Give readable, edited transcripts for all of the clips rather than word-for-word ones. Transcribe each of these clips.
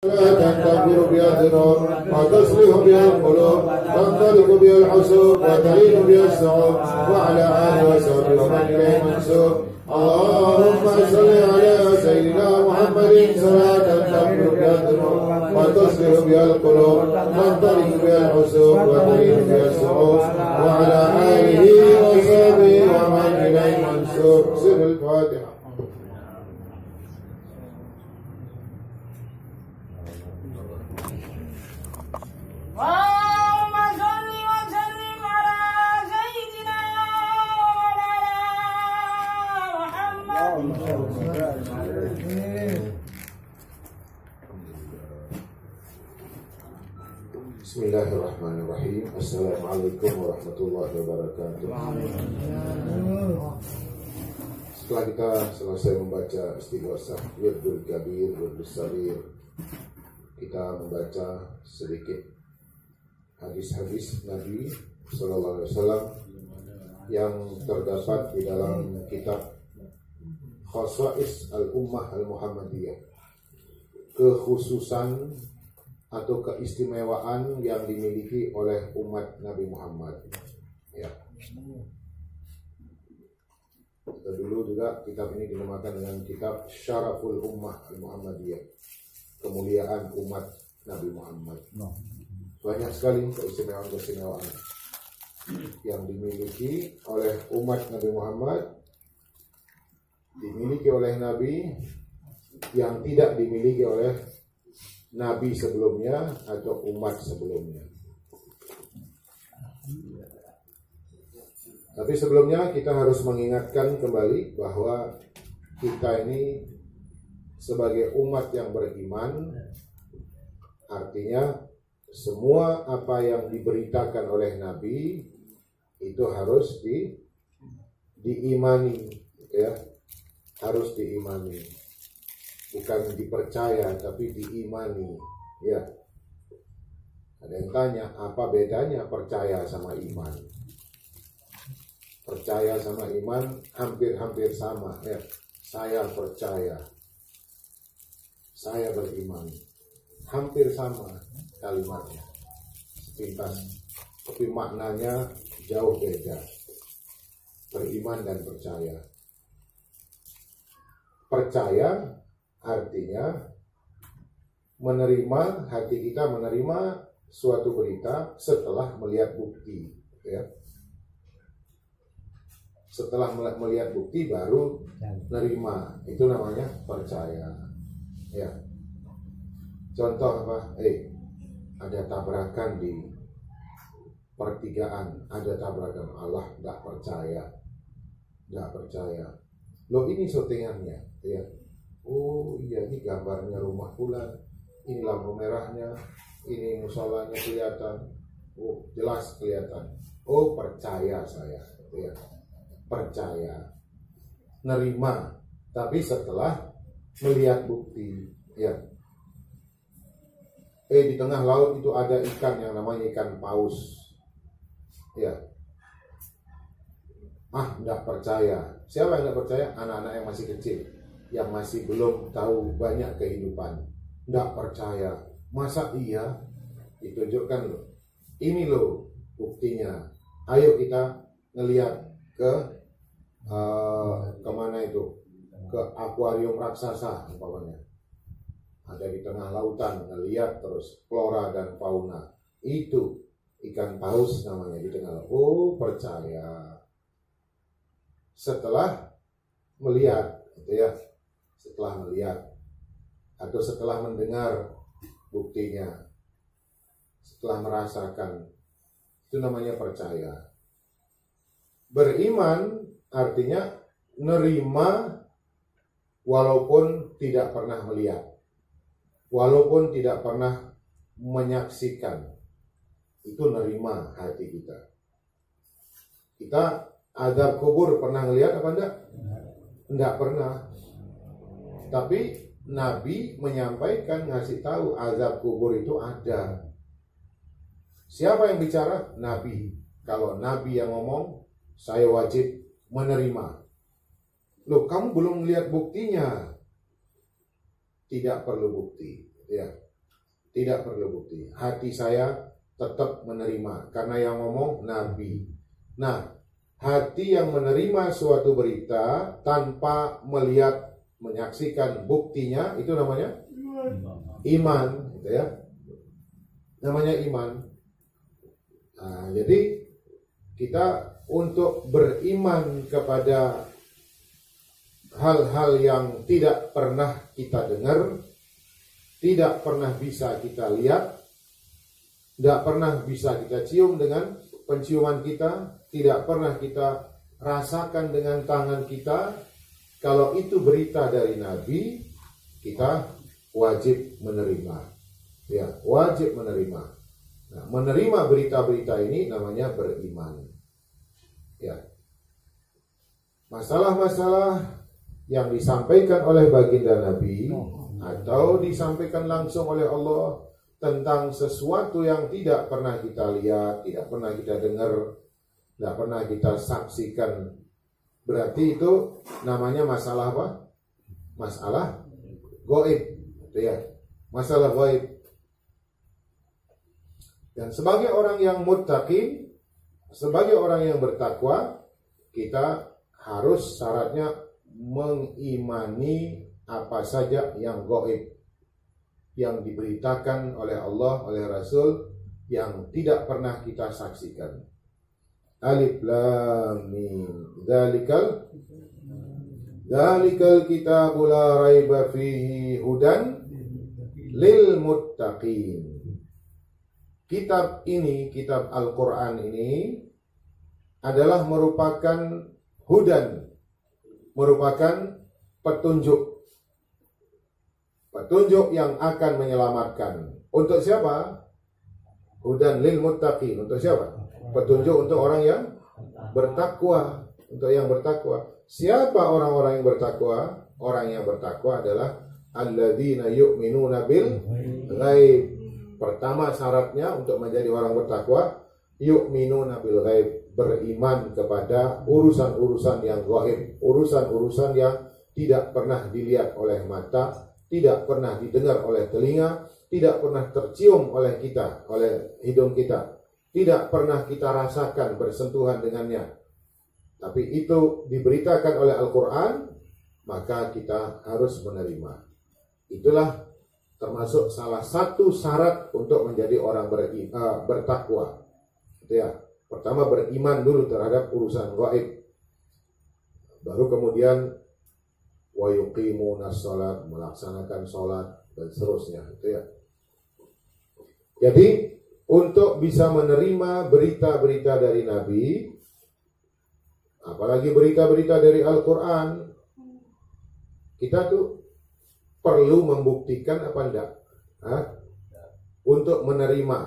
تنفر بها الذنوب وتصلح بها القلوب تنطلق بها الحسوب وتلين بها الصعوب وعلى آله وصحبه ومن إليه منسوب. اللهم صل على سيدنا محمد صلاة تنفر بها الذنوب وتصلح بها القلوب تنطلق بها الحسوب وتلين بها الصعوب وعلى آله وصحبه ومن إليه منسوب. سر الفاتحة. اللهم صل وسلم على سيدنا محمد. Bismillahirrahmanirrahim. Assalamualaikum warahmatullahi wabarakatuh. Setelah kita selesai membaca istighosah Wirdul Kabir, Wirdul Sabir, kita membaca sedikit hadis-hadis Nabi Sallallahu Alaihi Wasallam yang terdapat di dalam kitab Khosais Al-Ummah Al-Muhammadiyah, kekhususan atau keistimewaan yang dimiliki oleh umat Nabi Muhammad. Ya. Kita dulu juga kitab ini dinamakan dengan kitab Syaraful Ummah Al-Muhammadiyah, kemuliaan umat Nabi Muhammad. Banyak sekali keistimewaan-keistimewaan yang dimiliki oleh umat Nabi Muhammad, dimiliki oleh Nabi, yang tidak dimiliki oleh Nabi sebelumnya atau umat sebelumnya. Tapi sebelumnya kita harus mengingatkan kembali bahwa kita ini sebagai umat yang beriman, artinya semua apa yang diberitakan oleh Nabi itu harus diimani, ya, harus diimani, bukan dipercaya tapi diimani, ya. Ada yang tanya, apa bedanya percaya sama iman? Percaya sama iman hampir-hampir sama, ya. Saya percaya, saya beriman, hampir sama kalimatnya, sepintas, tapi maknanya jauh beda. Beriman dan percaya. Percaya artinya menerima, hati kita menerima suatu berita setelah melihat bukti, ya. Setelah melihat bukti baru nerima, itu namanya percaya, ya. Contoh apa? Ada tabrakan di pertigaan, ada tabrakan, Allah nggak percaya, nggak percaya. Loh, ini syutingannya, ya. Oh iya, ini gambarnya rumah bulan, ini lampu merahnya, ini musolanya kelihatan. Oh, jelas kelihatan. Oh, percaya saya, ya. Percaya, nerima, tapi setelah melihat bukti, ya. Di tengah laut itu ada ikan yang namanya ikan paus, ya. Nggak percaya. Siapa yang nggak percaya? Anak-anak yang masih kecil, yang masih belum tahu banyak kehidupan. Nggak percaya. Masa iya? Ditunjukkan loh. Ini loh buktinya. Ayo kita ngelihat ke kemana itu? Ke akuarium raksasa, umpamanya. Ada di tengah lautan, ngelihat terus flora dan fauna. Itu ikan paus namanya di tengah laut. Oh, percaya. Setelah melihat, gitu ya. Setelah melihat atau setelah mendengar buktinya, setelah merasakan, itu namanya percaya. Beriman artinya nerima walaupun tidak pernah melihat, walaupun tidak pernah menyaksikan. Itu nerima hati kita. Kita azab kubur pernah ngelihat apa enggak? Enggak pernah. Tapi Nabi menyampaikan, ngasih tahu azab kubur itu ada. Siapa yang bicara? Nabi. Kalau Nabi yang ngomong, saya wajib menerima. Loh, kamu belum melihat buktinya. Tidak perlu bukti, ya. Tidak perlu bukti. Hati saya tetap menerima karena yang ngomong Nabi. Nah, hati yang menerima suatu berita tanpa melihat, menyaksikan buktinya, itu namanya iman, gitu ya. Namanya iman. Nah, jadi kita untuk beriman kepada hal-hal yang tidak pernah kita dengar, tidak pernah bisa kita lihat, tidak pernah bisa kita cium dengan penciuman kita, tidak pernah kita rasakan dengan tangan kita. Kalau itu berita dari Nabi, kita wajib menerima. Ya, wajib menerima. Nah, menerima berita-berita ini namanya beriman. Ya. Masalah-masalah yang disampaikan oleh baginda Nabi atau disampaikan langsung oleh Allah tentang sesuatu yang tidak pernah kita lihat, tidak pernah kita dengar, tidak pernah kita saksikan, berarti itu namanya masalah apa? Masalah gaib, ya, masalah gaib. Dan sebagai orang yang muttaqin, sebagai orang yang bertakwa, kita harus syaratnya mengimani apa saja yang gaib, yang diberitakan oleh Allah, oleh Rasul, yang tidak pernah kita saksikan. Alif Lam Mim. Dzalikal kitabu la raiba fihi hudan lil muttaqin. Kitab ini, kitab Al-Quran ini adalah merupakan hudan, merupakan petunjuk. Petunjuk yang akan menyelamatkan. Untuk siapa? Hudan lil muttaqin. Untuk siapa? Petunjuk untuk orang yang bertakwa. Untuk yang bertakwa. Siapa orang-orang yang bertakwa? Orang yang bertakwa adalah alladzina yu'minuna bil ghaib. Pertama syaratnya untuk menjadi orang bertakwa, yu'minuna bil ghaib, beriman kepada urusan-urusan yang gaib, urusan-urusan yang tidak pernah dilihat oleh mata, tidak pernah didengar oleh telinga, tidak pernah tercium oleh kita, oleh hidung kita, tidak pernah kita rasakan bersentuhan dengannya. Tapi itu diberitakan oleh Al-Quran, maka kita harus menerima. Itulah termasuk salah satu syarat untuk menjadi orang bertakwa. Ya, pertama beriman dulu terhadap urusan gaib. Baru kemudian wa yuqimunas shalat, melaksanakan salat dan seterusnya, itu ya. Jadi untuk bisa menerima berita-berita dari Nabi, apalagi berita-berita dari Al-Quran, kita tuh perlu membuktikan apa enggak? Untuk menerima.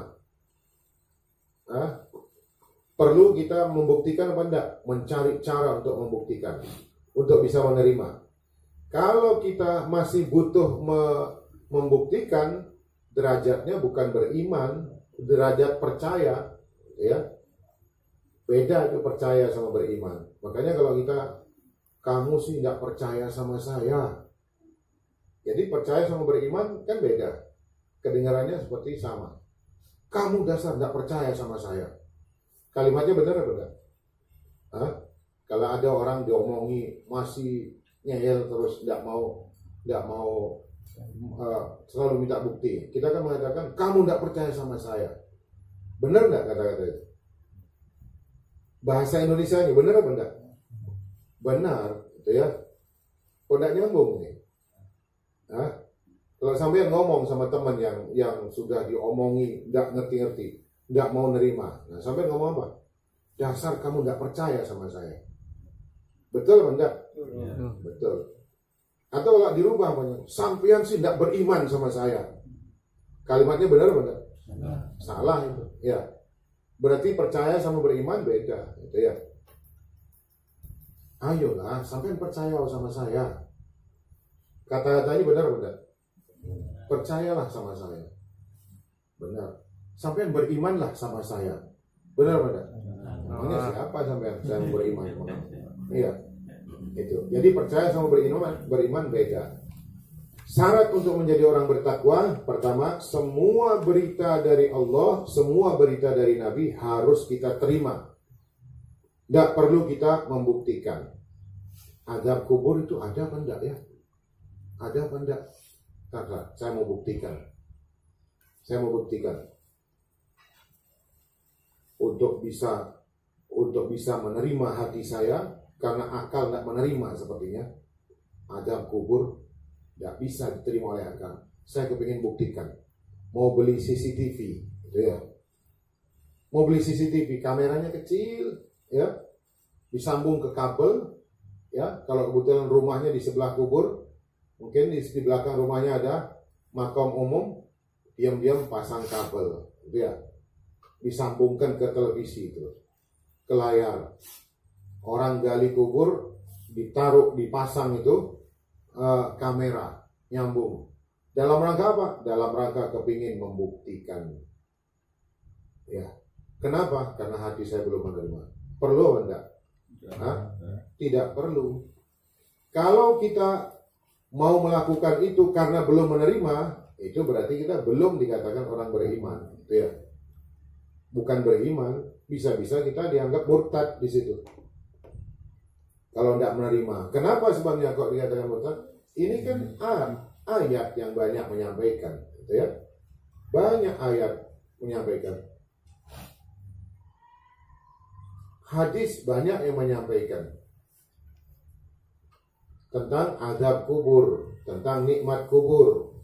Perlu kita membuktikan apa enggak? Mencari cara untuk membuktikan, untuk bisa menerima. Kalau kita masih butuh membuktikan, derajatnya bukan beriman, derajat percaya, ya. Beda itu percaya sama beriman. Makanya kalau kamu sih nggak percaya sama saya. Jadi percaya sama beriman kan beda. Kedengarannya seperti sama. Kamu dasar nggak percaya sama saya. Kalimatnya benar atau enggak? Kalau ada orang diomongi masih ngeyel terus nggak mau selalu minta bukti, kita kan mengatakan kamu nggak percaya sama saya. Benar nggak kata-kata itu? Bahasa Indonesia ini benar apa enggak? Benar, gitu ya. Kok nggak nyambung nih? Kalau sampai ngomong sama teman yang sudah diomongi nggak ngerti-ngerti, nggak mau nerima, nah sampai ngomong apa? Dasar kamu nggak percaya sama saya. Betul apa enggak? Ya. Betul. Atau kalau dirubah banyak, sampean sih nggak beriman sama saya. Kalimatnya benar apa enggak? Salah itu. Ya. Berarti percaya sama beriman beda, gitu ya. Ayolah, sampean percaya sama saya. Kata-katanya benar apa enggak? Percayalah sama saya. Benar. Sampean berimanlah sama saya. Benar apa enggak? Namanya siapa sampean saya beriman? Iya. Itu. Jadi percaya sama beriman beda. Syarat untuk menjadi orang bertakwa, pertama, semua berita dari Allah, semua berita dari Nabi harus kita terima. Tidak perlu kita membuktikan. Azab kubur itu ada apa enggak ya? Ada apa enggak? Kakak, saya mau buktikan. Saya mau buktikan. Untuk bisa menerima hati saya, karena akal tidak menerima sepertinya. Azab kubur tidak bisa diterima oleh akal. Saya kepingin buktikan. Mau beli CCTV, gitu ya. Mau beli CCTV, kameranya kecil, ya, disambung ke kabel, ya. Kalau kebetulan rumahnya di sebelah kubur, mungkin di belakang rumahnya ada makam umum, diam-diam pasang kabel, gitu ya. Disambungkan ke televisi itu, ke layar. Orang gali kubur, dipasang itu kamera, nyambung. Dalam rangka apa? Dalam rangka kepingin membuktikan. Ya. Kenapa? Karena hati saya belum menerima. Perlu atau enggak? Tidak perlu. Kalau kita mau melakukan itu karena belum menerima, itu berarti kita belum dikatakan orang beriman. Gitu ya. Bukan beriman, bisa-bisa kita dianggap murtad di situ. Kalau tidak menerima. Kenapa sebabnya kok dikatakan murtad? Ini kan ayat yang banyak menyampaikan, gitu ya. Banyak ayat menyampaikan. Hadis banyak yang menyampaikan tentang azab kubur, tentang nikmat kubur.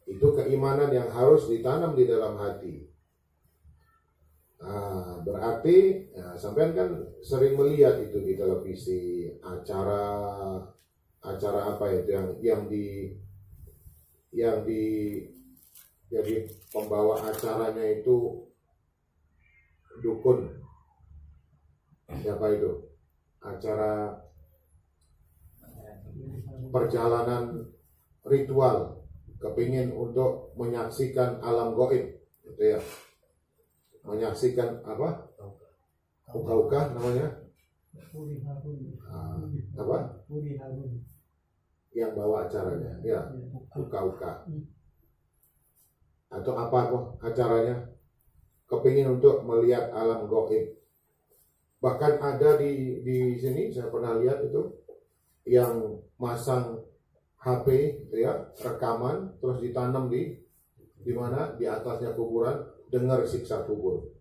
Itu keimanan yang harus ditanam di dalam hati. Berarti sampean kan sering melihat itu di televisi, acara apa itu yang jadi pembawa acaranya itu dukun. Siapa itu? Acara perjalanan ritual, kepingin untuk menyaksikan alam gaib, gitu ya. Menyaksikan apa? Uka-uka namanya? Apa? Yang bawa acaranya, ya, uka-uka. Atau apa kok acaranya? Kepingin untuk melihat alam gaib. Bahkan ada di sini saya pernah lihat itu yang masang HP, gitu ya, rekaman, terus ditanam di mana? Di atasnya kuburan, dengar siksa kubur.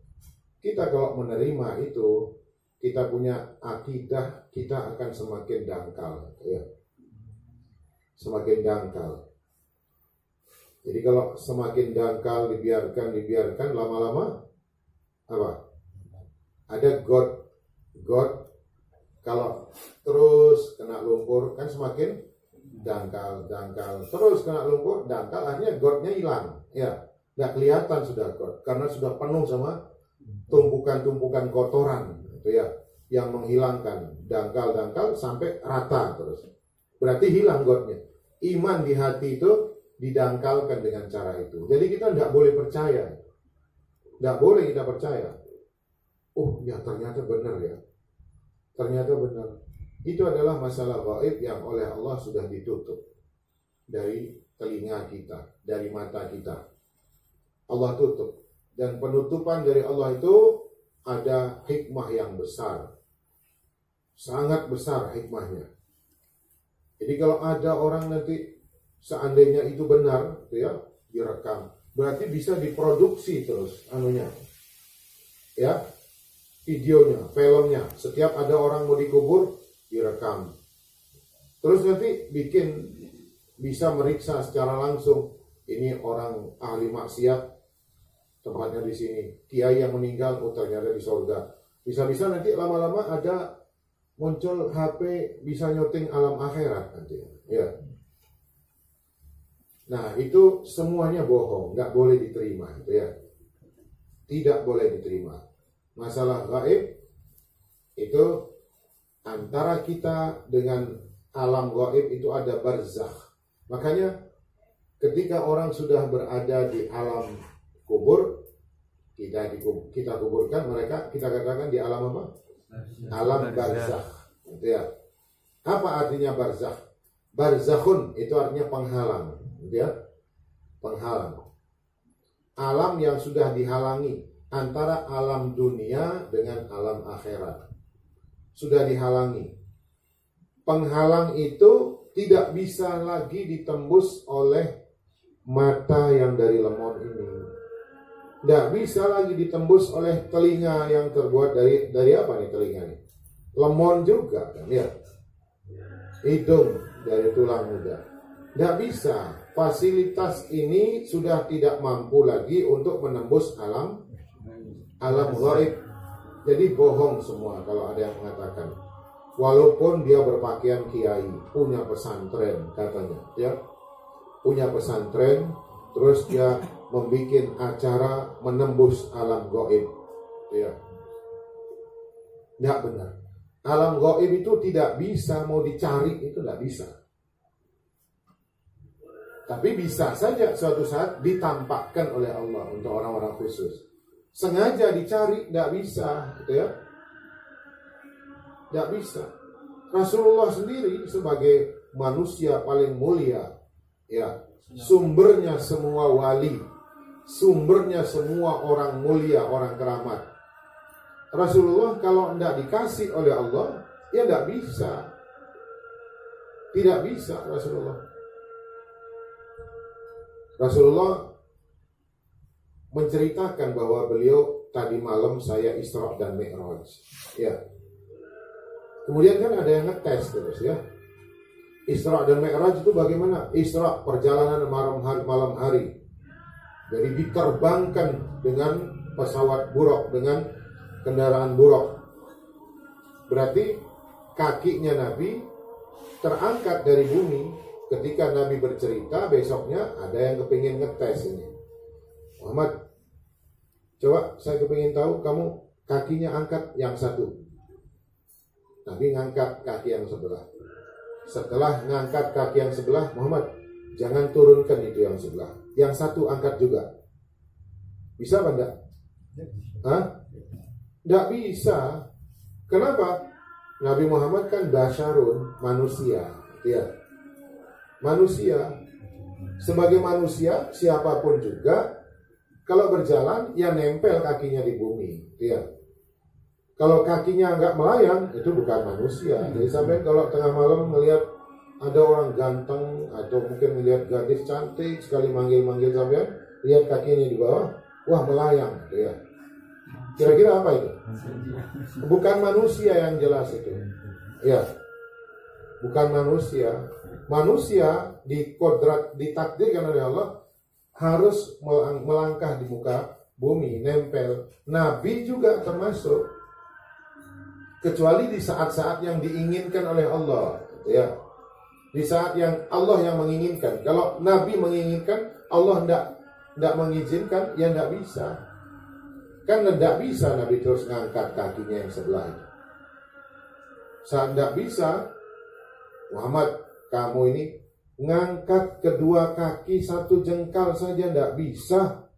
Kita kalau menerima itu, kita punya akidah, kita akan semakin dangkal, ya. Semakin dangkal. Jadi kalau semakin dangkal, dibiarkan, lama-lama apa? Ada God kalau terus kena lumpur kan semakin dangkal, terus kena lumpur, dangkal, akhirnya Godnya hilang, ya. Nggak kelihatan sudah God, karena sudah penuh sama tumpukan kotoran, gitu ya, yang menghilangkan dangkal sampai rata terus. Berarti hilang Godnya. Iman di hati itu didangkalkan dengan cara itu. Jadi kita nggak boleh percaya, nggak boleh kita percaya. Oh ya, ternyata benar ya, ternyata benar. Itu adalah masalah gaib yang oleh Allah sudah ditutup dari telinga kita, dari mata kita. Allah tutup. Dan penutupan dari Allah itu ada hikmah yang besar. Sangat besar hikmahnya. Jadi kalau ada orang nanti seandainya itu benar, gitu ya, direkam, berarti bisa diproduksi terus anunya. Ya, videonya, filmnya. Setiap ada orang mau dikubur, direkam. Terus nanti bisa meriksa secara langsung. Ini orang ahli maksiat, tempatnya di sini. Kiai yang meninggal, ternyata di surga. Bisa-bisa nanti lama-lama ada muncul HP bisa nyuting alam akhirat nanti. Ya. Nah, itu semuanya bohong, nggak boleh diterima, gitu ya. Tidak boleh diterima. Masalah gaib itu antara kita dengan alam gaib itu ada barzakh. Makanya ketika orang sudah berada di alam kubur, kita kuburkan mereka, kita katakan di alam apa? Alam barzakh. Gitu ya. Apa artinya barzakh? Barzakhun itu artinya penghalang. gitu ya. Penghalang. Alam yang sudah dihalangi antara alam dunia dengan alam akhirat. Sudah dihalangi. Penghalang itu tidak bisa lagi ditembus oleh mata yang dari lemon ini. Tidak bisa lagi ditembus oleh telinga yang terbuat dari apa nih telinga ini? Lemon juga kan ya. Hidung dari tulang muda. Tidak bisa. Fasilitas ini sudah tidak mampu lagi untuk menembus alam gaib. Jadi bohong semua kalau ada yang mengatakan. Walaupun dia berpakaian kiai, punya pesantren katanya, ya, punya pesantren, terus dia membuat acara menembus alam gaib, ya, tidak benar. Alam gaib itu tidak bisa mau dicari, itu tidak bisa. Tapi bisa saja suatu saat ditampakkan oleh Allah untuk orang-orang khusus. Sengaja dicari, tidak bisa, gitu ya. Tidak bisa. Rasulullah sendiri sebagai manusia paling mulia, ya, sumbernya semua wali, sumbernya semua orang mulia, orang keramat. Rasulullah kalau tidak dikasih oleh Allah, ya tidak bisa. Tidak bisa Rasulullah menceritakan bahwa beliau tadi malam saya Isra dan Mi'raj, ya. Kemudian kan ada yang ngetes terus, ya. Isra dan Mi'raj itu bagaimana? Isra perjalanan malam hari. Jadi diterbangkan dengan pesawat buruk, dengan kendaraan buruk. Berarti kakinya Nabi terangkat dari bumi. Ketika Nabi bercerita, besoknya ada yang kepingin ngetes ini. Muhammad, coba saya kepingin tahu kamu kakinya angkat yang satu. Nabi ngangkat kaki yang sebelah. Setelah ngangkat kaki yang sebelah, Muhammad, jangan turunkan itu yang sebelah. Yang satu angkat juga. Bisa apa enggak? Hah? Enggak bisa. Kenapa? Nabi Muhammad kan basyarun, manusia, ya. Manusia. Sebagai manusia, siapapun juga, kalau berjalan, ya nempel kakinya di bumi, ya. Kalau kakinya nggak melayang, itu bukan manusia. Jadi sampai kalau tengah malam melihat ada orang ganteng atau mungkin melihat gadis cantik sekali manggil-manggil sampai lihat kakinya di bawah, wah melayang, ya. Kira-kira apa itu? Bukan manusia yang jelas itu, ya. Bukan manusia. Manusia ditakdirkan oleh Allah harus melangkah di muka bumi, nempel. Nabi juga termasuk. Kecuali di saat-saat yang diinginkan oleh Allah, ya. Di saat yang Allah yang menginginkan. Kalau Nabi menginginkan, Allah tidak mengizinkan, ya tidak bisa. Kan tidak bisa Nabi terus ngangkat kakinya yang sebelah itu. Saat tidak bisa, Muhammad, kamu ini ngangkat kedua kaki satu jengkal saja tidak bisa.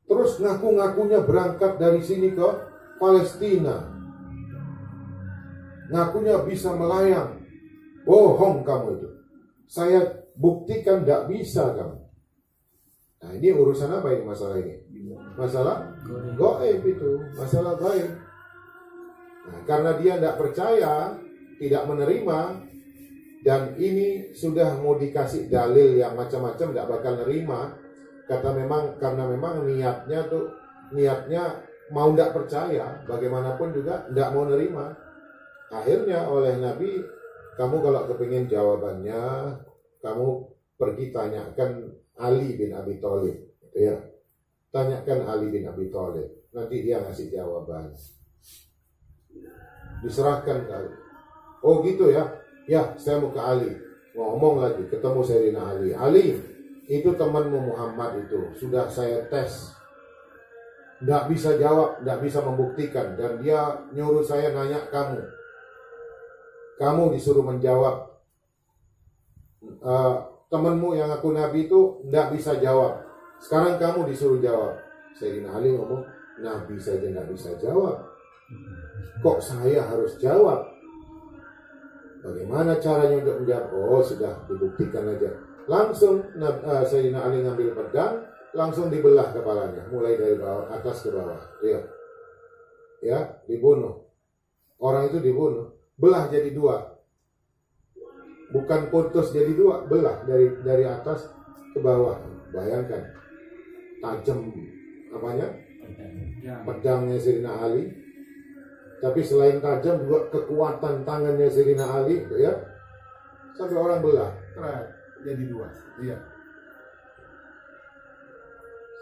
Terus ngaku-ngakunya berangkat dari sini ke Palestina, ngakunya bisa melayang. Bohong kamu itu. Saya buktikan tidak bisa kamu. Nah ini urusan apa ini masalah ini? Masalah gaib itu. Masalah gaib. Nah karena dia tidak percaya, tidak menerima, dan ini sudah mau dikasih dalil yang macam-macam, tidak bakal nerima. Karena memang niatnya mau tidak percaya, bagaimanapun juga tidak mau nerima. Akhirnya oleh Nabi, kamu kalau kepingin jawabannya, kamu pergi tanyakan Ali bin Abi Thalib, ya. Tanyakan Ali bin Abi Thalib, nanti dia ngasih jawaban. Diserahkan ke Ali. Oh gitu ya, ya saya mau ke Ali. Ngomong lagi, ketemu Sayyidina Ali. Ali, itu temanmu Muhammad itu sudah saya tes. Tidak bisa jawab, tidak bisa membuktikan. Dan dia nyuruh saya nanya kamu. Kamu disuruh menjawab. Temanmu yang aku Nabi itu tidak bisa jawab. Sekarang kamu disuruh jawab. Sayyidina Ali ngomong, Nabi saja tidak bisa jawab. Kok saya harus jawab? Bagaimana caranya untuk menjawab? Oh sudah, dibuktikan aja. Langsung Sayyidina Ali ngambil pedang, langsung dibelah kepalanya, mulai dari bawah atas ke bawah. Ya, dibunuh. Orang itu dibunuh, belah jadi dua. Bukan putus jadi dua, belah dari atas ke bawah. Bayangkan, tajam apanya? Pedangnya Sayyidina Ali. Tapi selain tajam juga kekuatan tangannya Sayyidina Ali, ya. Sampai orang belah, jadi dua. Iya.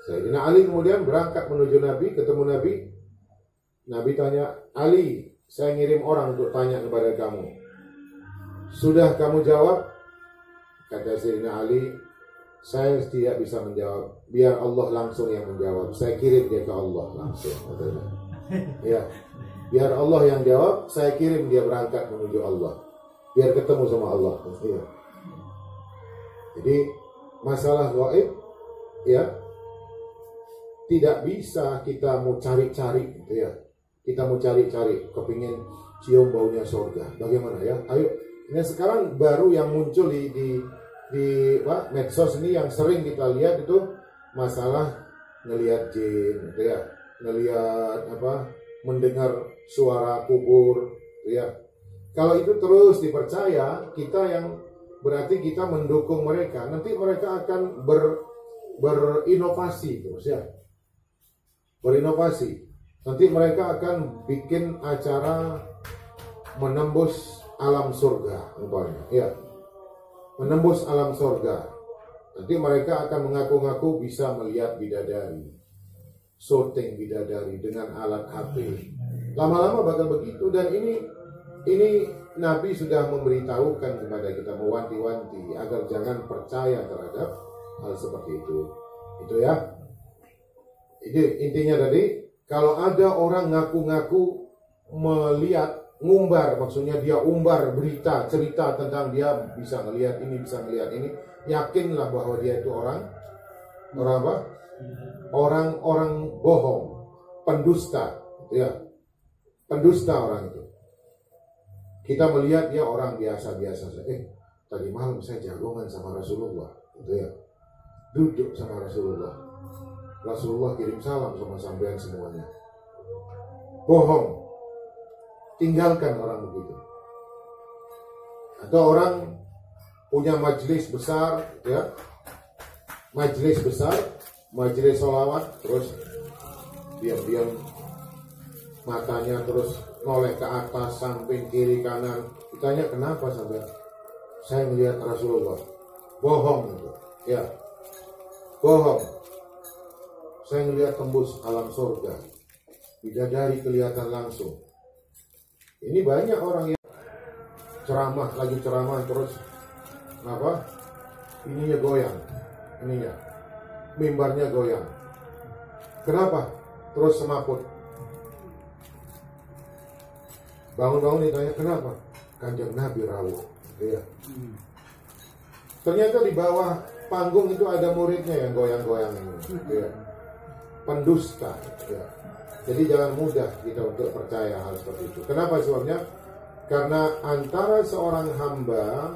Sayyidina Ali kemudian berangkat menuju Nabi, ketemu Nabi. Nabi tanya, Ali, saya ngirim orang untuk tanya kepada kamu. Sudah kamu jawab? Kata Sayyidina Ali, saya tidak bisa menjawab. Biar Allah langsung yang menjawab. Saya kirim dia ke Allah langsung. Katanya. Ya, biar Allah yang jawab. Saya kirim dia berangkat menuju Allah. Biar ketemu sama Allah. Ya. Jadi masalah gaib, ya, tidak bisa kita mau cari-cari, gitu ya. Kita mau cari-cari, kepingin cium baunya surga. Bagaimana ya? Ayo. Ini sekarang baru yang muncul di medsos ini yang sering kita lihat itu masalah ngelihat jin, gitu ya, ngelihat mendengar suara kubur, gitu ya. Kalau itu terus dipercaya, kita yang berarti kita mendukung mereka. Nanti mereka akan berinovasi terus ya, berinovasi. Nanti mereka akan bikin acara menembus alam surga, umpamanya, ya. Menembus alam surga. Nanti mereka akan mengaku-ngaku bisa melihat bidadari, syuting bidadari dengan alat HP. Lama-lama bakal begitu, dan ini Nabi sudah memberitahukan kepada kita, mewanti-wanti agar jangan percaya terhadap hal seperti itu. Itu ya. Itu intinya tadi. Kalau ada orang ngaku-ngaku melihat, ngumbar, maksudnya dia umbar berita, cerita tentang dia bisa ngelihat ini, bisa ngelihat ini, yakinlah bahwa dia itu orang apa? Orang bohong, pendusta, ya, pendusta orang itu. Kita melihat dia orang biasa-biasa saja. Tadi malam saya jagongan sama Rasulullah, gitu ya. Duduk sama Rasulullah. Rasulullah kirim salam sama sampean semuanya. Bohong. Tinggalkan orang begitu. Atau orang punya majelis besar, ya, majelis besar, majelis sholawat, terus diam-diam matanya terus noleh ke atas, samping, kiri, kanan. Ditanya kenapa sampai saya melihat Rasulullah. Bohong itu, ya, bohong. Saya melihat tembus alam surga, bidadari kelihatan langsung. Ini banyak orang yang ceramah lagi ceramah terus apa? Ininya goyang, ininya, mimbarnya goyang. Kenapa? Terus semaput. Bangun-bangun ditanya kenapa? Kanjeng Nabi rawuh. Ya. Ternyata di bawah panggung itu ada muridnya yang goyang-goyang ini. Ya. Pendusta. Ya. Jadi jangan mudah kita untuk percaya hal seperti itu. Kenapa sebabnya? Karena antara seorang hamba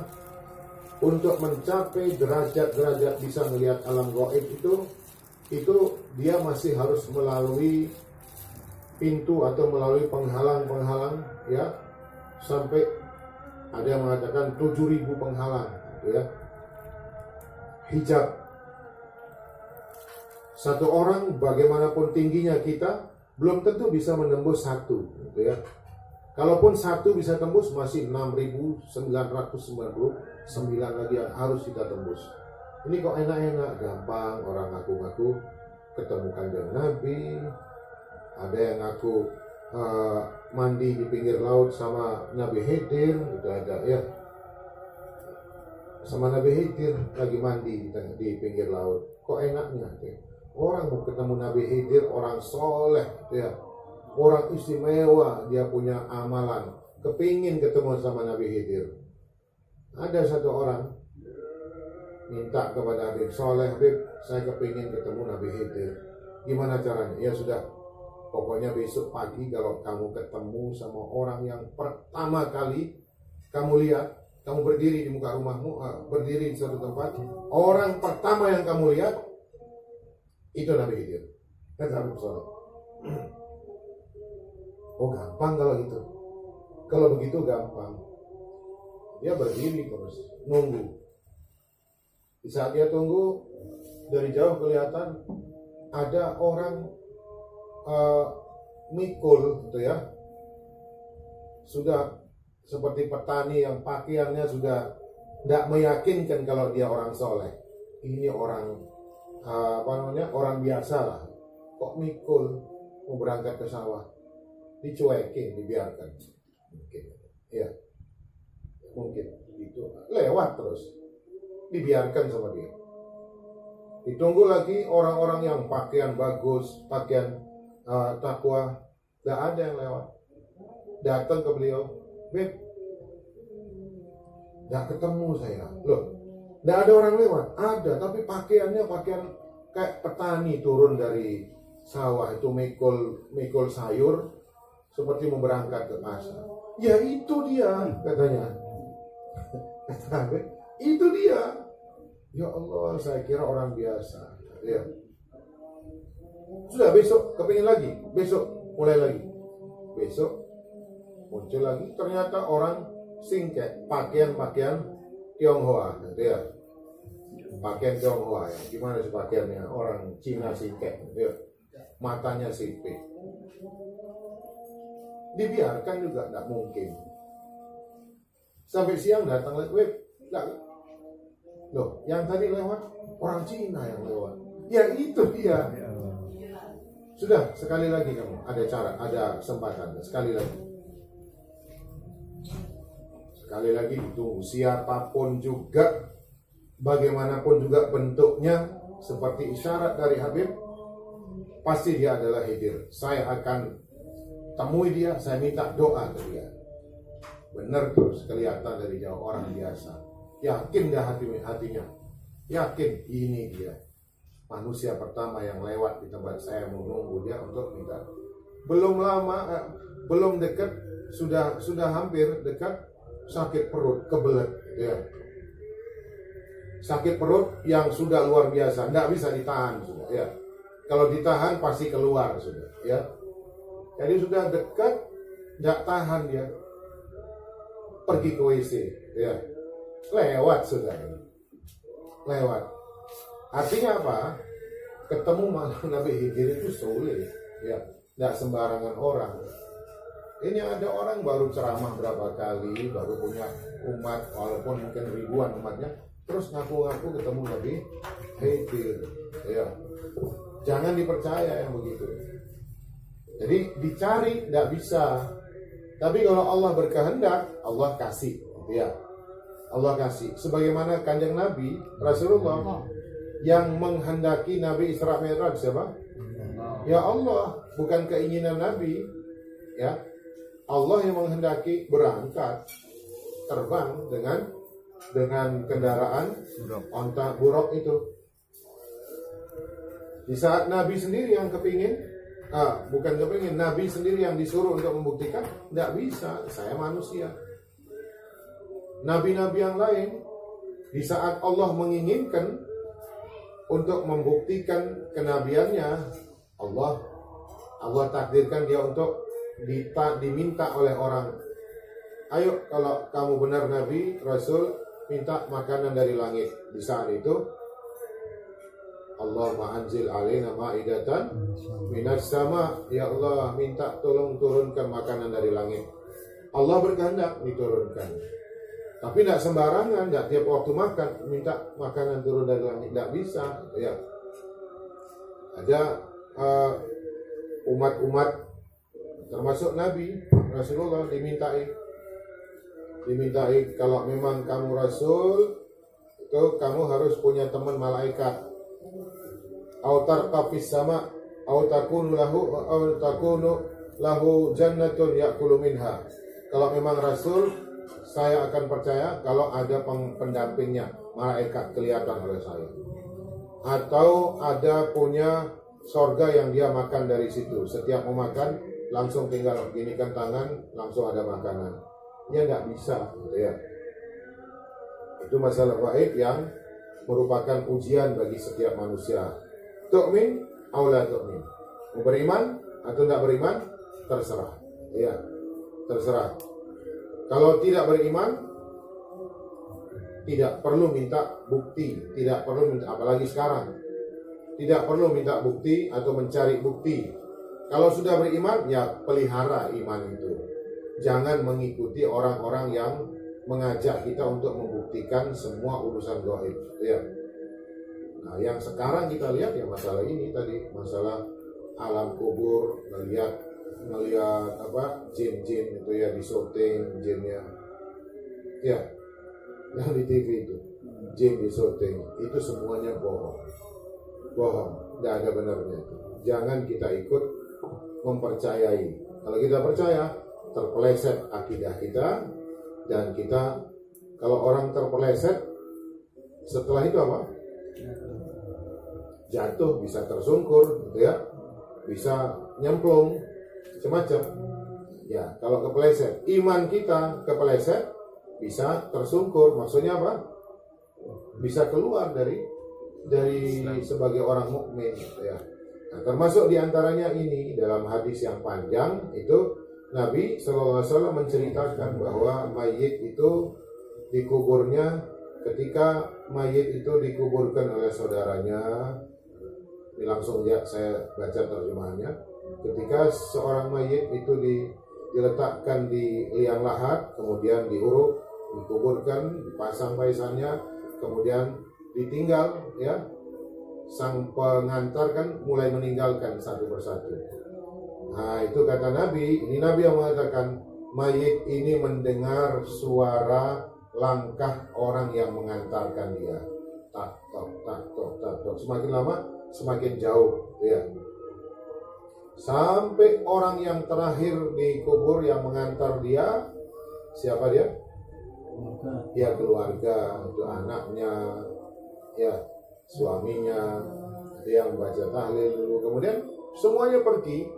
untuk mencapai derajat-derajat bisa melihat alam gaib itu dia masih harus melalui pintu atau melalui penghalang-penghalang, ya, sampai ada yang mengatakan 7.000 penghalang, ya, hijab. Satu orang bagaimanapun tingginya kita belum tentu bisa menembus satu, gitu ya. Kalaupun satu bisa tembus masih 6.999 lagi yang harus kita tembus. Ini kok enak-enak, gampang, orang ngaku-ngaku ketemu Kanjeng Nabi. Ada yang ngaku mandi di pinggir laut sama Nabi Khidir, itu ada ya. Sama Nabi Khidir lagi mandi di pinggir laut. Kok enaknya? Ya? Orang mau ketemu Nabi Khidir, orang soleh, ya, orang istimewa, dia punya amalan, kepingin ketemu sama Nabi Khidir. Ada satu orang minta kepada Habib Soleh, Habib, saya kepingin ketemu Nabi Khidir. Gimana caranya? Ya sudah, pokoknya besok pagi kalau kamu ketemu sama orang yang pertama kali kamu lihat, kamu berdiri di muka rumahmu, berdiri di suatu tempat, orang pertama yang kamu lihat itu Nabi Khidir. Kata Habib Soleh. Oh gampang kalau gitu. Kalau begitu gampang. Dia berdiri terus, nunggu. Di saat dia tunggu, dari jauh kelihatan ada orang mikul gitu ya. Sudah seperti petani yang pakaiannya sudah tidak meyakinkan kalau dia orang soleh. Ini orang orang biasa lah. Kok mikul mau berangkat ke sawah? Dicuekin, dibiarkan. Mungkin, ya, mungkin itu lewat terus, dibiarkan sama dia. Ditunggu lagi orang-orang yang pakaian bagus, pakaian takwa, tidak ada yang lewat. Datang ke beliau, Beb, nggak ketemu saya. Loh, nggak ada orang lewat. Ada, tapi pakaiannya pakaian kayak petani turun dari sawah itu mikul sayur seperti mau berangkat ke pasar. Ya itu dia, katanya. Kata Beb, itu dia. Ya Allah, saya kira orang biasa. Ya. Sudah besok kepingin lagi, besok mulai lagi. Besok muncul lagi, ternyata orang singket, pakaian Tionghoa, gitu ya. Pakaian Tionghoa ya. Gimana sih pakaiannya? Orang Cina singket, gitu ya. Matanya sipit. Dibiarkan juga tidak mungkin. Sampai siang datang lagi, loh, yang tadi lewat orang Cina yang lewat. Ya itu dia. Sudah, sekali lagi kamu ada kesempatan, sekali lagi. Sekali lagi ditunggu, siapapun juga, bagaimanapun juga bentuknya, seperti isyarat dari Habib, pasti dia adalah Khidir. Saya akan temui dia, saya minta doa ke dia. Benar terus kelihatan dari jauh, orang biasa. Yakin dah hatinya, yakin ini dia manusia pertama yang lewat di tempat saya, menunggu dia untuk minta. Belum lama, belum dekat, sudah hampir dekat. Sakit perut, kebelet, ya. Sakit perut yang sudah luar biasa, tidak bisa ditahan sudah, ya. Kalau ditahan pasti keluar sudah, ya. Jadi sudah dekat, tidak tahan dia, pergi ke WC, ya. Lewat sudah, lewat. Artinya apa? Ketemu Nabi Khidir itu sulit, ya. Tidak sembarangan orang. Ini ada orang baru ceramah berapa kali, baru punya umat, walaupun mungkin ribuan umatnya, terus ngaku-ngaku ketemu Nabi Khidir. Ya. Jangan dipercaya yang begitu. Jadi dicari tidak bisa. Tapi kalau Allah berkehendak, Allah kasih. Ya. Allah kasih. Sebagaimana kanjeng Nabi Rasulullah yang menghendaki Nabi Isra Mi'raj siapa? Ya Allah, bukan keinginan Nabi. Ya. Allah yang menghendaki berangkat terbang dengan kendaraan onta buruk itu. Di saat Nabi sendiri yang kepingin, bukan kepingin, Nabi sendiri yang disuruh untuk membuktikan, tidak bisa, saya manusia. Nabi-nabi yang lain, di saat Allah menginginkan untuk membuktikan kenabiannya, Allah takdirkan dia untuk diminta oleh orang, ayo kalau kamu benar Nabi Rasul, minta makanan dari langit. Di saat itu Allahumma anzil alaina ma'idatan minas sama, ya Allah minta tolong turunkan makanan dari langit. Allah berkehendak diturunkan, tapi tidak sembarangan, tidak tiap waktu makan minta makanan turun dari langit, tidak bisa, ya. Ada umat-umat termasuk Nabi Rasulullah dimintai kalau memang kamu Rasul itu kamu harus punya teman malaikat, autar kafis sama, autakunu lahu jannatun yakulu minha. Kalau memang Rasul, saya akan percaya kalau ada pendampingnya, malaikat kelihatan oleh saya, atau ada punya sorga yang dia makan dari situ. Setiap mau makan langsung tinggal ginikan tangan, langsung ada makanan. Ya nggak bisa, gitu ya. Itu masalah gaib yang merupakan ujian bagi setiap manusia. Tu'min aw la tu'min. Mau beriman atau tidak beriman, terserah. Ya, terserah. Kalau tidak beriman, tidak perlu minta bukti, tidak perlu minta, apalagi sekarang, tidak perlu minta bukti atau mencari bukti. Kalau sudah beriman, ya pelihara iman itu. Jangan mengikuti orang-orang yang mengajak kita untuk membuktikan semua urusan gaib. Ya. Nah, yang sekarang kita lihat ya masalah ini tadi, masalah alam kubur, melihat apa jin-jin itu ya, disyuting jinnya. Ya, yang di TV itu jin disyuting, itu semuanya bohong, tidak ada benarnya itu. Jangan kita ikut mempercayai. Kalau kita percaya, terpeleset akidah kita, dan kita, kalau orang terpeleset, setelah itu apa? Jatuh, bisa tersungkur, gitu ya, bisa nyemplung, semacam. Ya, kalau kepeleset, iman kita kepeleset, bisa tersungkur. Maksudnya apa? Bisa keluar dari sebagai orang mukmin, gitu ya. Nah, termasuk diantaranya ini dalam hadis yang panjang itu Nabi SAW menceritakan bahwa mayit itu dikuburnya, ketika mayit itu dikuburkan oleh saudaranya. Ini langsung ya saya baca terjemahannya. Ketika seorang mayit itu diletakkan di liang lahat, kemudian diuruk, dikuburkan, dipasang paisannya, kemudian ditinggal, ya, sang pengantar kan mulai meninggalkan satu persatu. Nah, itu kata Nabi, ini Nabi yang mengatakan mayit ini mendengar suara langkah orang yang mengantarkan dia. Tak tok tak tok tak tok. Semakin lama semakin jauh, ya. Sampai orang yang terakhir dikubur yang mengantar dia, siapa dia? Ya, keluarga, itu anaknya, ya, suaminya, yang baca tahlil dulu, kemudian semuanya pergi.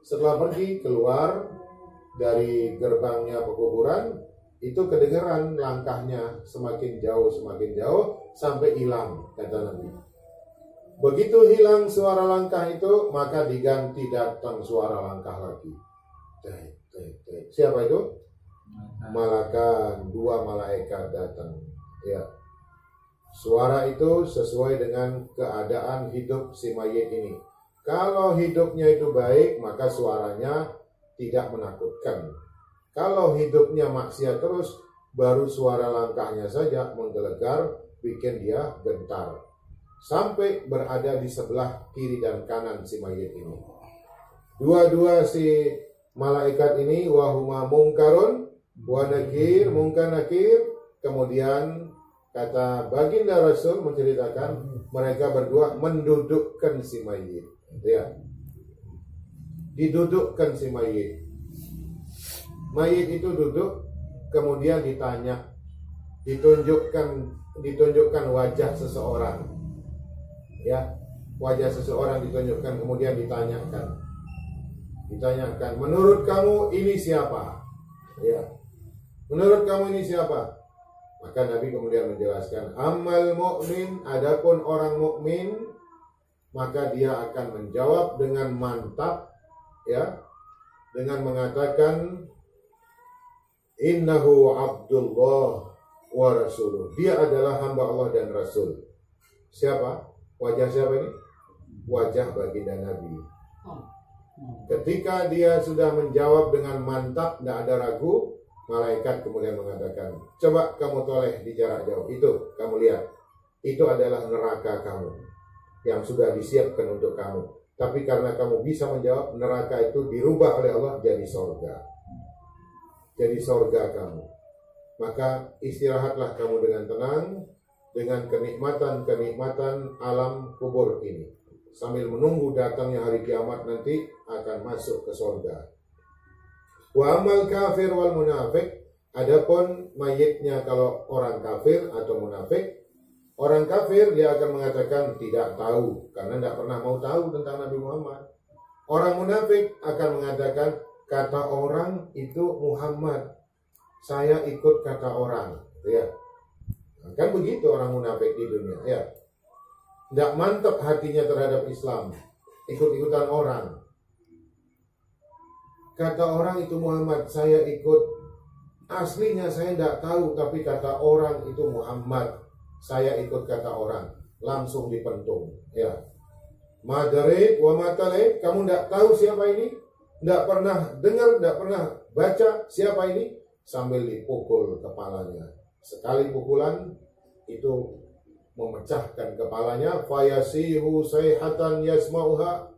Setelah pergi keluar dari gerbangnya pekuburan, itu kedengeran langkahnya semakin jauh sampai hilang, kata Nabi. Begitu hilang suara langkah itu, maka diganti datang suara langkah lagi. Siapa itu? Malakan, 2 malaikat datang. Ya. Suara itu sesuai dengan keadaan hidup si mayit ini. Kalau hidupnya itu baik, maka suaranya tidak menakutkan. Kalau hidupnya maksiat terus, baru suara langkahnya saja menggelegar, bikin dia gentar. Sampai berada di sebelah kiri dan kanan si mayit ini. Dua-dua si malaikat ini, wahuma mungkarun wa nakir, mungkar nakir. Kemudian kata baginda Rasul menceritakan mereka berdua mendudukkan si mayit, ya, didudukkan si mayit. Mayit itu duduk, kemudian ditanya, ditunjukkan wajah seseorang, ya, wajah seseorang ditunjukkan, kemudian ditanyakan, menurut kamu ini siapa? Ya, menurut kamu ini siapa? Maka Nabi kemudian menjelaskan, amal mukmin, adapun orang mukmin, maka dia akan menjawab dengan mantap, ya, dengan mengatakan, innahu abdullah wa rasuluh. Dia adalah hamba Allah dan Rasul. Siapa? Wajah siapa ini? Wajah baginda Nabi. Ketika dia sudah menjawab dengan mantap, tidak ada ragu, malaikat kemudian mengatakan, coba kamu toleh di jarak jauh. Itu, kamu lihat. Itu adalah neraka kamu yang sudah disiapkan untuk kamu. Tapi karena kamu bisa menjawab, neraka itu dirubah oleh Allah jadi sorga. Jadi sorga kamu. Maka istirahatlah kamu dengan tenang, dengan kenikmatan-kenikmatan alam kubur ini. Sambil menunggu datangnya hari kiamat nanti akan masuk ke sorga. Wa amal kafir wal munafik, adapun mayitnya kalau orang kafir atau munafik, orang kafir dia akan mengatakan tidak tahu karena tidak pernah mau tahu tentang Nabi Muhammad. Orang munafik akan mengatakan kata orang itu Muhammad, saya ikut kata orang, ya. Nah, kan begitu orang munafik di dunia, ya. Tidak mantap hatinya terhadap Islam, ikut-ikutan orang. Kata orang itu Muhammad, saya ikut. Aslinya saya tidak tahu, tapi kata orang itu Muhammad, saya ikut kata orang. Langsung dipentung, ya. Madare wa matale, kamu tidak tahu siapa ini, tidak pernah dengar, tidak pernah baca siapa ini, sambil dipukul kepalanya. Sekali pukulan itu memecahkan kepalanya. Fayasihu sayhatan yasmauha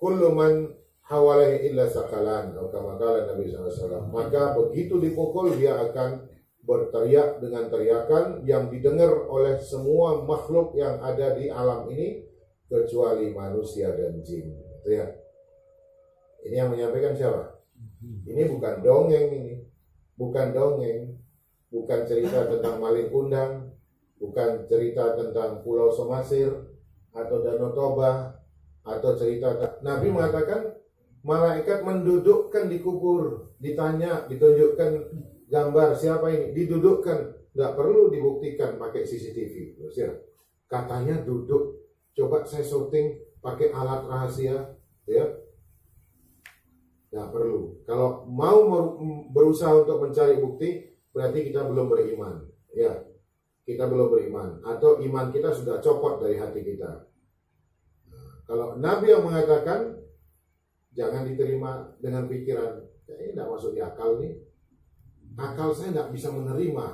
kullu man hawalaihi illa sakalan, atau kama qala Nabi SAW. Maka begitu dipukul dia akan berteriak dengan teriakan yang didengar oleh semua makhluk yang ada di alam ini kecuali manusia dan jin. Ya. Ini yang menyampaikan siapa? Ini bukan dongeng ini. Bukan dongeng. Bukan cerita tentang maling kundang, bukan cerita tentang Pulau Somasir atau Danau Toba, atau cerita Nabi mengatakan malaikat mendudukkan di kubur, ditanya, ditunjukkan gambar siapa ini, didudukkan, nggak perlu dibuktikan pakai CCTV. Terus ya, katanya duduk, coba saya syuting pakai alat rahasia, ya, nggak perlu. Kalau mau berusaha untuk mencari bukti, berarti kita belum beriman, ya, kita belum beriman, atau iman kita sudah copot dari hati kita. Nah, kalau Nabi yang mengatakan jangan diterima dengan pikiran, ini tidak masuk di akal nih. Akal saya tidak bisa menerima.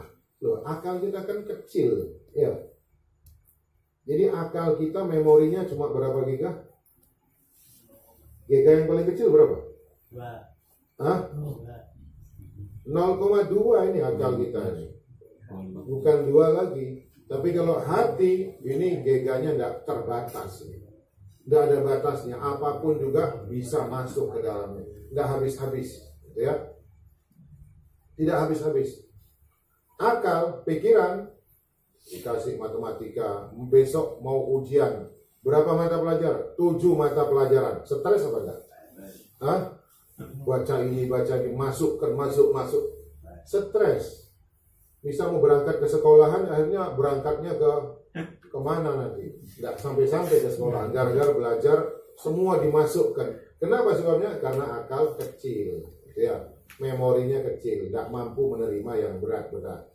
Loh, akal kita kan kecil, ya. Jadi akal kita memorinya cuma berapa giga? Giga yang paling kecil berapa? 2. Hah? 0,2 ini akal kita ini. Bukan 2 lagi. Tapi kalau hati ini giganya tidak terbatas. Tidak ada batasnya. Apapun juga bisa masuk ke dalamnya. Tidak habis-habis, ya. Tidak habis-habis. Akal, pikiran, dikasih matematika, besok mau ujian, berapa mata pelajaran? 7 mata pelajaran. Stres apa enggak? Hah? Baca ini, masuk. Stres. Bisa mau berangkat ke sekolahan, akhirnya berangkatnya ke kemana nanti? Nggak sampai-sampai ke sekolah. Gara-gara belajar, semua dimasukkan. Kenapa sebabnya? Karena akal kecil, ya. Memorinya kecil, tidak mampu menerima yang berat-berat.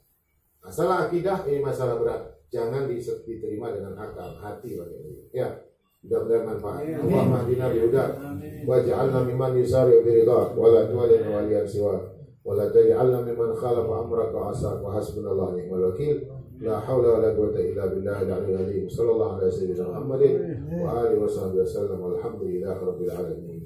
Masalah akidah ini masalah berat, jangan diterima dengan akal, hati bagaimana. Ya, mudah-mudahan manfaat. Allahumma hdina bihudak, waj'alna mimman yusari' bi ridhak, wa la tuwallina waliyan siwak, wa la taj'alna mimman khalafa amraka wa asak, wa hasbunallahu ni'mal wakil. La haula wa la quwwata illa billahil aliyyil azim. Sallallahu alaihi wasallam Muhammadin wa alihi wasallam. Walhamdulillahi rabbil alamin.